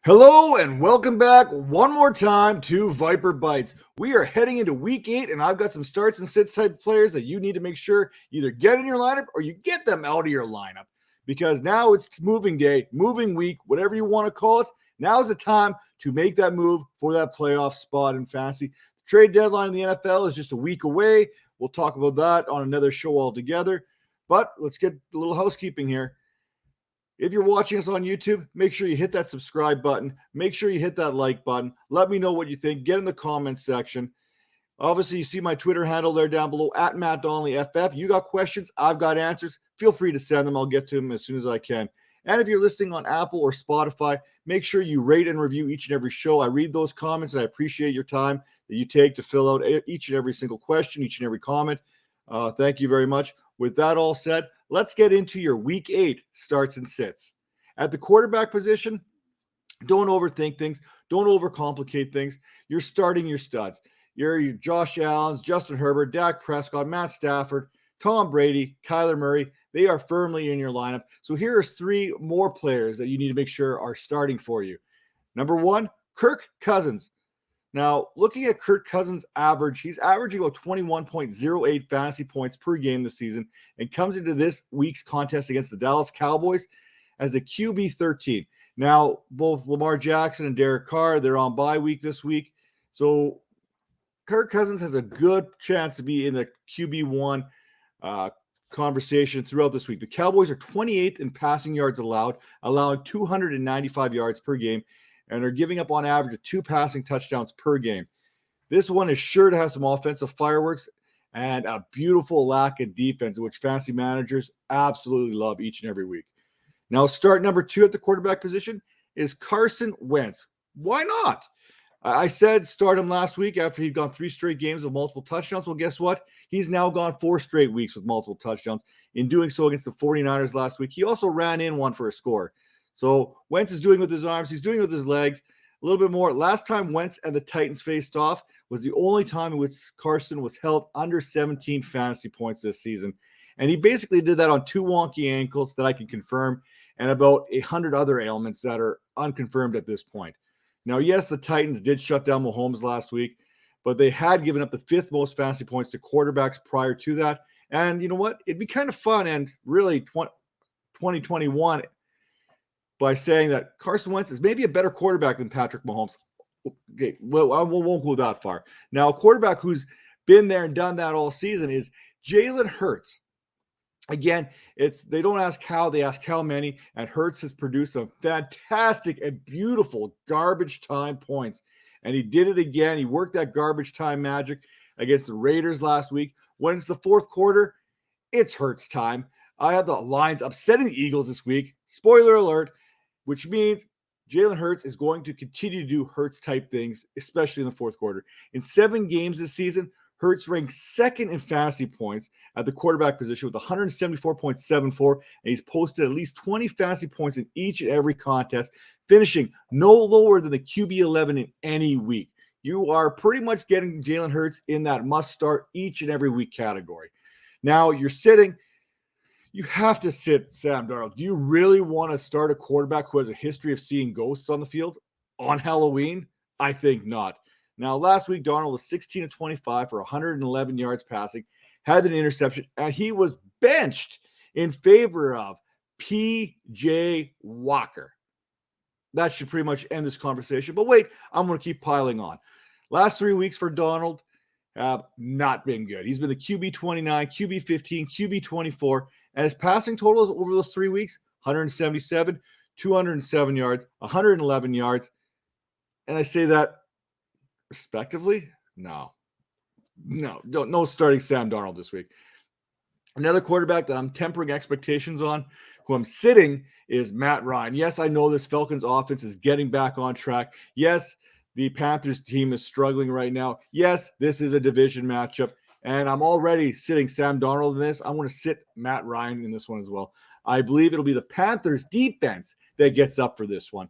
Hello and welcome back one more time to Viper Bites. We are heading into week 8 and I've got some starts and sits type players that you need to make sure you either get in your lineup or you get them out of your lineup, because now it's moving day, moving week, whatever you want to call it. Now is the time to make that move for that playoff spot in fantasy. The trade deadline in the NFL is just a week away. We'll talk about that on another show altogether, but let's get a little housekeeping here. If you're watching us on YouTube, make sure you hit that subscribe button. Make sure you hit that like button. Let me know what you think. Get in the comments section. Obviously, you see my Twitter handle there down below, at Matt Donnelly FF. You got questions, I've got answers. Feel free to send them. I'll get to them as soon as I can. And if you're listening on Apple or Spotify, make sure you rate and review each and every show. I read those comments, and I appreciate your time that you take to fill out each and every single question, each and every comment. Thank you very much. With that all said, let's get into your Week 8 starts and sits. At the quarterback position, don't overthink things. Don't overcomplicate things. You're starting your studs. Your Josh Allen's, Justin Herbert, Dak Prescott, Matt Stafford, Tom Brady, Kyler Murray. They are firmly in your lineup. So here are 3 more players that you need to make sure are starting for you. Number 1, Kirk Cousins. Now, looking at Kirk Cousins' average, he's averaging about 21.08 fantasy points per game this season and comes into this week's contest against the Dallas Cowboys as the QB 13. Now, both Lamar Jackson and Derek Carr, they're on bye week this week. So Kirk Cousins has a good chance to be in the QB1 conversation throughout this week. The Cowboys are 28th in passing yards allowed, allowing 295 yards per game, and are giving up on average of 2 passing touchdowns per game. This one is sure to have some offensive fireworks and a beautiful lack of defense, which fantasy managers absolutely love each and every week. Now, start number 2 at the quarterback position is Carson Wentz. Why not? I said start him last week after he'd gone 3 straight games of multiple touchdowns. Well, guess what? He's now gone 4 straight weeks with multiple touchdowns. In doing so against the 49ers last week, he also ran in one for a score. So Wentz is doing with his arms. He's doing with his legs a little bit more. Last time Wentz and the Titans faced off was the only time in which Carson was held under 17 fantasy points this season. And he basically did that on 2 wonky ankles that I can confirm and about 100 other ailments that are unconfirmed at this point. Now, yes, the Titans did shut down Mahomes last week, but they had given up the 5th most fantasy points to quarterbacks prior to that. And you know what? It'd be kind of fun and really 2021 by saying that Carson Wentz is maybe a better quarterback than Patrick Mahomes. Okay, well, I won't go that far. Now, a quarterback who's been there and done that all season is Jalen Hurts. Again, they don't ask how, they ask how many, and Hurts has produced some fantastic and beautiful garbage time points. And he did it again. He worked that garbage time magic against the Raiders last week. When it's the 4th quarter, it's Hurts time. I have the Lions upsetting the Eagles this week. Spoiler alert. Which means Jalen Hurts is going to continue to do Hurts-type things, especially in the 4th quarter. In 7 games this season, Hurts ranked 2nd in fantasy points at the quarterback position with 174.74, and he's posted at least 20 fantasy points in each and every contest, finishing no lower than the QB 11 in any week. You are pretty much getting Jalen Hurts in that must-start each and every week category. Now, you have to sit Sam Darnold. Do you really want to start a quarterback who has a history of seeing ghosts on the field on Halloween? I think not. Now, last week, Darnold was 16 of 25 for 111 yards passing, had an interception, and he was benched in favor of P.J. Walker. That should pretty much end this conversation. But wait, I'm going to keep piling on. Last 3 weeks for Darnold have not been good. He's been the QB 29, QB 15, QB 24, and his passing totals over those 3 weeks, 177, 207 yards, 111 yards. And I say that respectively? No, starting Sam Darnold this week. Another quarterback that I'm tempering expectations on, who I'm sitting, is Matt Ryan. Yes, I know this Falcons offense is getting back on track. Yes, the Panthers team is struggling right now. Yes, this is a division matchup. And I'm already sitting Sam Darnold in this. I want to sit Matt Ryan in this one as well. I believe it'll be the Panthers defense that gets up for this one.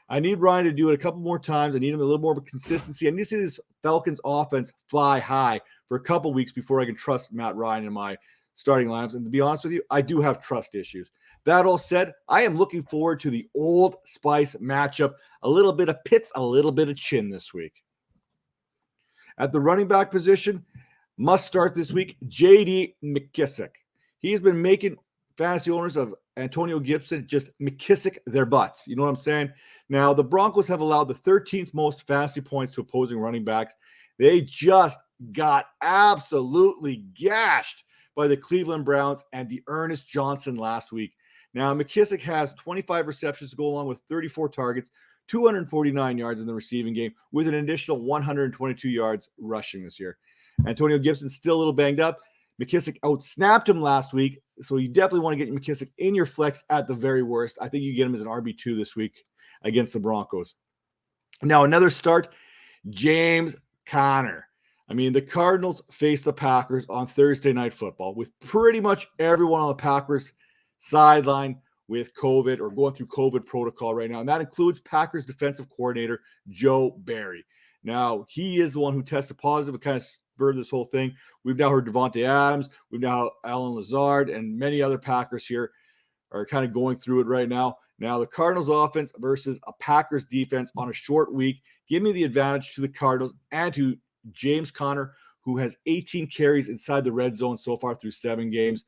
I need Ryan to do it a couple more times. I need him a little more consistency. I need to see this Falcons offense fly high for a couple weeks before I can trust Matt Ryan in my starting lineups. And to be honest with you, I do have trust issues. That all said, I am looking forward to the Old Spice matchup. A little bit of pits, a little bit of chin this week. At the running back position, must start this week, J.D. McKissic. He's been making fantasy owners of Antonio Gibson just McKissic their butts. You know what I'm saying? Now, the Broncos have allowed the 13th most fantasy points to opposing running backs. They just got absolutely gashed by the Cleveland Browns and Ernest Johnson last week. Now, McKissic has 25 receptions to go along with 34 targets, 249 yards in the receiving game, with an additional 122 yards rushing this year. Antonio Gibson's still a little banged up. McKissic outsnapped him last week, so you definitely want to get McKissic in your flex at the very worst. I think you get him as an RB2 this week against the Broncos. Now, another start, James Conner. I mean, the Cardinals face the Packers on Thursday Night Football with pretty much everyone on the Packers sideline with COVID or going through COVID protocol right now. And that includes Packers defensive coordinator Joe Barry. Now, he is the one who tested positive. It kind of spurred this whole thing. We've now heard Devontae Adams. We've now Alan Lazard and many other Packers here are kind of going through it right now. Now, the Cardinals offense versus a Packers defense on a short week. Give me the advantage to the Cardinals and to James Conner, who has 18 carries inside the red zone so far through 7 games.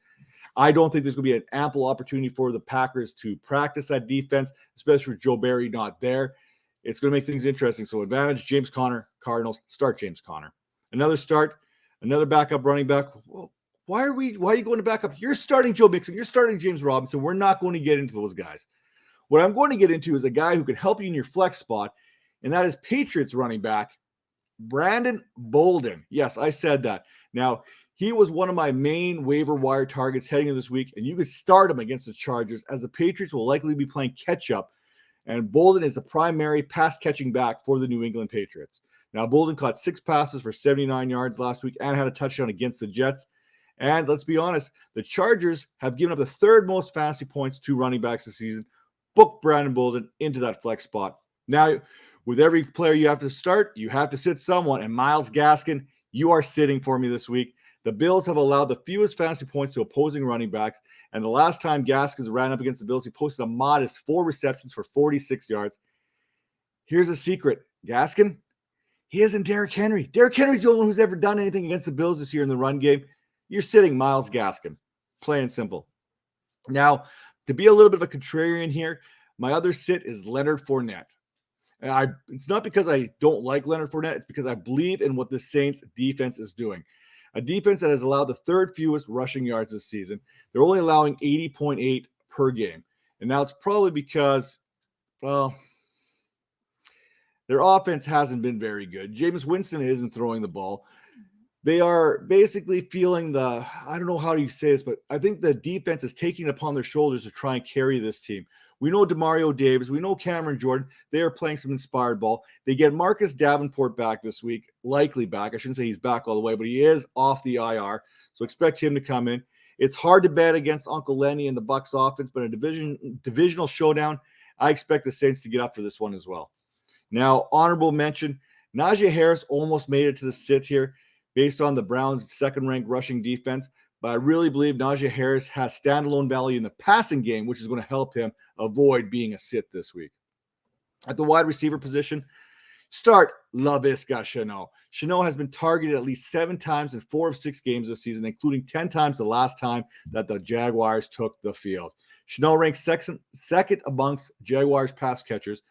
I don't think there's going to be an ample opportunity for the Packers to practice that defense, especially with Joe Barry not there. It's going to make things interesting. So advantage, James Conner, Cardinals, start James Conner. Another start, another backup running back. Why are you going to backup? You're starting Joe Mixon. You're starting James Robinson. We're not going to get into those guys. What I'm going to get into is a guy who can help you in your flex spot, and that is Patriots running back, Brandon Bolden. Yes, I said that. Now, he was one of my main waiver wire targets heading into this week, and you could start him against the Chargers as the Patriots will likely be playing catch-up, and Bolden is the primary pass-catching back for the New England Patriots. Now, Bolden caught 6 passes for 79 yards last week and had a touchdown against the Jets. And let's be honest, the Chargers have given up the 3rd most fantasy points to running backs this season. Book Brandon Bolden into that flex spot. Now, with every player you have to start, you have to sit someone, and Myles Gaskin, you are sitting for me this week. The Bills have allowed the fewest fantasy points to opposing running backs, and the last time Gaskins ran up against the Bills, he posted a modest 4 receptions for 46 yards. Here's a secret. Gaskin, he isn't Derrick Henry. Derrick Henry's the only one who's ever done anything against the Bills this year in the run game. You're sitting Myles Gaskin. Plain and simple. Now, to be a little bit of a contrarian here, my other sit is Leonard Fournette. And it's not because I don't like Leonard Fournette. It's because I believe in what the Saints defense is doing. A defense that has allowed the 3rd fewest rushing yards this season. They're only allowing 80.8 per game. And now it's probably because, well, their offense hasn't been very good. Jameis Winston isn't throwing the ball. They are basically feeling I don't know how you say this, but I think the defense is taking it upon their shoulders to try and carry this team. We know DeMario Davis. We know Cameron Jordan. They are playing some inspired ball. They get Marcus Davenport back this week, likely back. I shouldn't say he's back all the way, but he is off the IR, so expect him to come in. It's hard to bet against Uncle Lenny and the Bucs offense, but a divisional showdown, I expect the Saints to get up for this one as well. Now, honorable mention, Najee Harris almost made it to the sit here based on the Browns' 2nd-ranked rushing defense. But I really believe Najee Harris has standalone value in the passing game, which is going to help him avoid being a sit this week. At the wide receiver position, start Laviska Shenault. Shenault has been targeted at least 7 times in 4 of 6 games this season, including 10 times the last time that the Jaguars took the field. Shenault ranks second amongst Jaguars pass catchers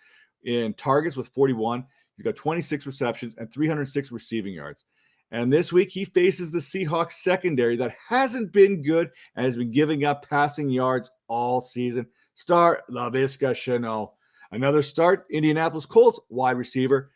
in targets with 41. He's got 26 receptions and 306 receiving yards. And this week, he faces the Seahawks secondary that hasn't been good and has been giving up passing yards all season. Start Laviska Shenault. Another start, Indianapolis Colts wide receiver,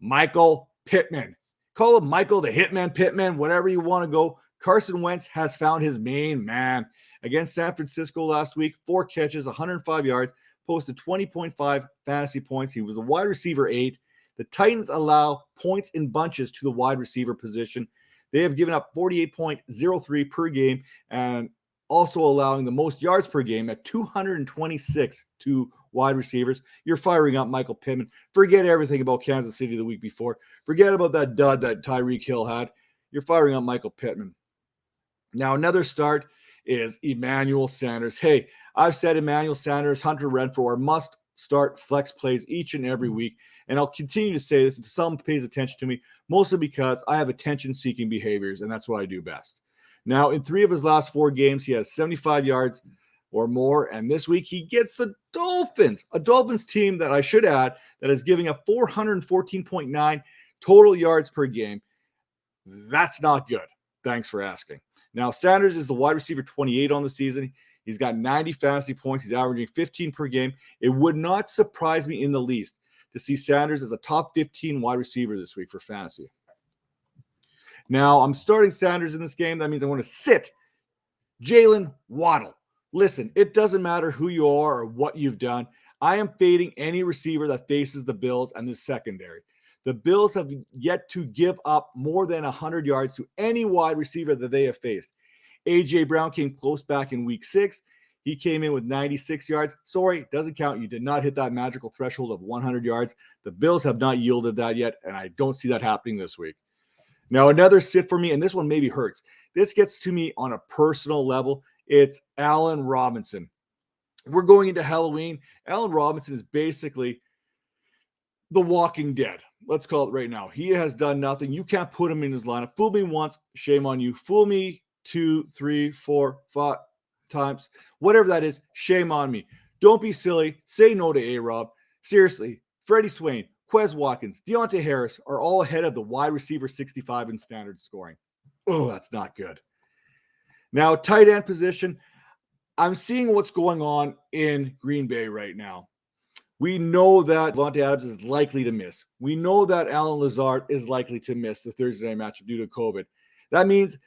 Michael Pittman. Call him Michael the Hitman Pittman, whatever you want to go. Carson Wentz has found his main man. Against San Francisco last week, 4 catches, 105 yards, posted 20.5 fantasy points. He was a wide receiver 8. The Titans allow points in bunches to the wide receiver position. They have given up 48.03 per game and also allowing the most yards per game at 226 to wide receivers. You're firing up Michael Pittman. Forget everything about Kansas City the week before. Forget about that dud that Tyreek Hill had. You're firing up Michael Pittman. Now, another start is Emmanuel Sanders. Hey, I've said Emmanuel Sanders, Hunter Renfrow are must-start flex plays each and every week, and I'll continue to say this until someone pays attention to me, mostly because I have attention-seeking behaviors, and that's what I do best. Now, in 3 of his last 4 games, he has 75 yards or more, and this week he gets the Dolphins, a Dolphins team that I should add that is giving up 414.9 total yards per game. That's not good. Thanks for asking. Now, Sanders is the wide receiver 28 on the season. He's got 90 fantasy points. He's averaging 15 per game. It would not surprise me in the least to see Sanders as a top 15 wide receiver this week for fantasy. Now, I'm starting Sanders in this game. That means I want to sit Jalen Waddle. Listen, it doesn't matter who you are or what you've done. I am fading any receiver that faces the Bills and the secondary. The Bills have yet to give up more than 100 yards to any wide receiver that they have faced. A.J. Brown came close back in week 6. He came in with 96 yards. Sorry, doesn't count. You did not hit that magical threshold of 100 yards. The Bills have not yielded that yet, and I don't see that happening this week. Now, another sit for me, and this one maybe hurts. This gets to me on a personal level. It's Allen Robinson. We're going into Halloween. Allen Robinson is basically the Walking Dead. Let's call it right now. He has done nothing. You can't put him in his lineup. Fool me once, shame on you. Fool me 2, 3, 4, 5 times, whatever that is, shame on me. Don't be silly. Say no to A-Rob. Seriously, Freddie Swain, Quez Watkins, Deontay Harris are all ahead of the wide receiver 65 in standard scoring. Oh, that's not good. Now, tight end position, I'm seeing what's going on in Green Bay right now. We know that Davante Adams is likely to miss. We know that Alan Lazard is likely to miss the Thursday night matchup due to COVID. That means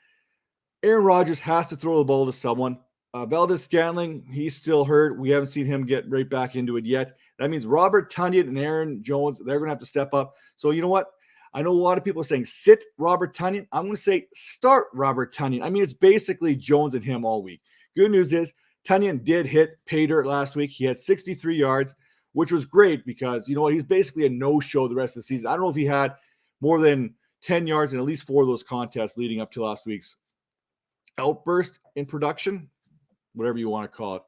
Aaron Rodgers has to throw the ball to someone. Valdez-Scantling, he's still hurt. We haven't seen him get right back into it yet. That means Robert Tonyan and Aaron Jones, they're going to have to step up. So you know what? I know a lot of people are saying sit Robert Tonyan. I'm going to say start Robert Tonyan. I mean, it's basically Jones and him all week. Good news is Tonyan did hit pay dirt last week. He had 63 yards, which was great because, you know what, he's basically a no-show the rest of the season. I don't know if he had more than 10 yards in at least 4 of those contests leading up to last week's outburst in production, whatever you want to call it.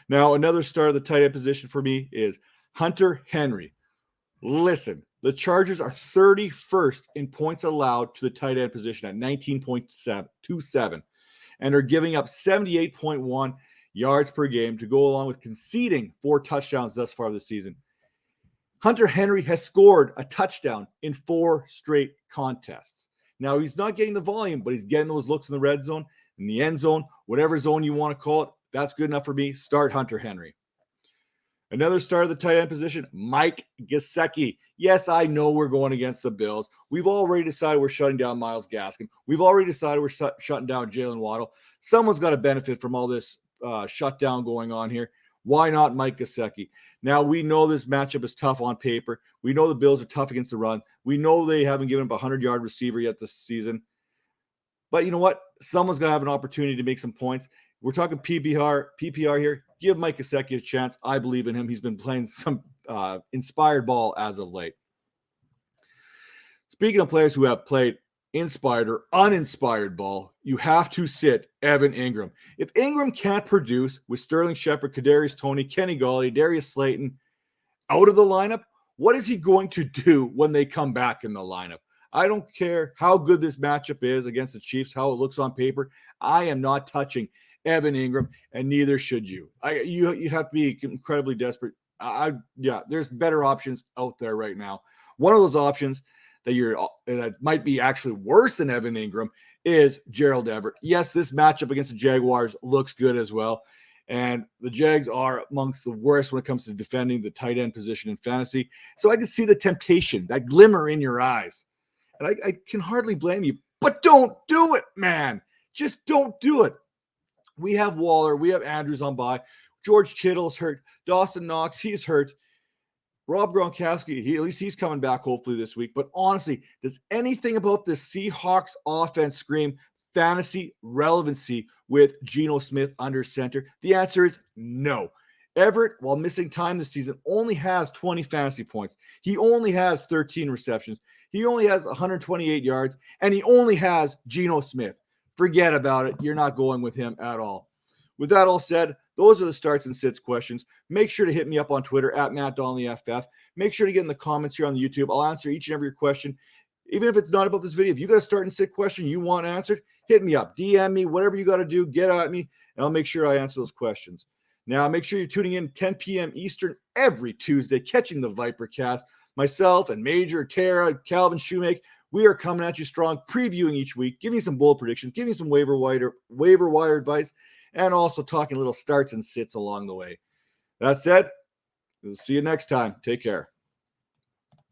Now, another star of the tight end position for me is Hunter Henry. Listen, the Chargers are 31st in points allowed to the tight end position at 19.27 and are giving up 78.1 yards per game to go along with conceding 4 touchdowns thus far this season. Hunter Henry has scored a touchdown in 4 straight contests. Now, he's not getting the volume, but he's getting those looks in the red zone, in the end zone, whatever zone you want to call it. That's good enough for me. Start Hunter Henry. Another star of the tight end position, Mike Gesicki. Yes, I know we're going against the Bills. We've already decided we're shutting down Myles Gaskin. We've already decided we're shutting down Jalen Waddle. Someone's got to benefit from all this shutdown going on here. Why not Mike Gesicki? Now, we know this matchup is tough on paper. We know the Bills are tough against the run. We know they haven't given up a 100-yard receiver yet this season. But you know what? Someone's going to have an opportunity to make some points. We're talking PPR here. Give Mike Gesicki a chance. I believe in him. He's been playing some inspired ball as of late. Speaking of players who have played inspired or uninspired ball, you have to sit Evan Ingram. If Ingram can't produce with Sterling Shepard, Kadarius Toney, Kenny Galladay, Darius Slayton out of the lineup, what is he going to do when they come back in the lineup? I don't care how good this matchup is against the Chiefs, how it looks on paper. I am not touching Evan Ingram, and neither should you. You have to be incredibly desperate. There's better options out there right now. One of those options that might be actually worse than Evan Ingram is Gerald Everett. Yes, this matchup against the Jaguars looks good as well, and the Jags are amongst the worst when it comes to defending the tight end position in fantasy. So I can see the temptation, that glimmer in your eyes, and I can hardly blame you. But don't do it, man. Just don't do it. We have Waller. We have Andrews on bye. George Kittle's hurt. Dawson Knox, he's hurt. Rob Gronkowski, at least he's coming back hopefully this week. But honestly, does anything about this Seahawks offense scream fantasy relevancy with Geno Smith under center? The answer is no. Everett, while missing time this season, only has 20 fantasy points. He only has 13 receptions. He only has 128 yards, and he only has Geno Smith. Forget about it. You're not going with him at all. With that all said, those are the starts and sits questions. Make sure to hit me up on Twitter at Matt Donnelly FF. Make sure to get in the comments here on the YouTube. I'll answer each and every question. Even if it's not about this video, if you got a start and sit question you want answered, hit me up, DM me, whatever you got to do, get at me, and I'll make sure I answer those questions. Now, make sure you're tuning in 10 p.m. Eastern every Tuesday, catching the Vipercast. Myself and Major, Tara, Calvin Shoemake, we are coming at you strong, previewing each week, giving you some bold predictions, giving you some waiver wire advice, and also talking little starts and sits along the way. That said, we'll see you next time. Take care.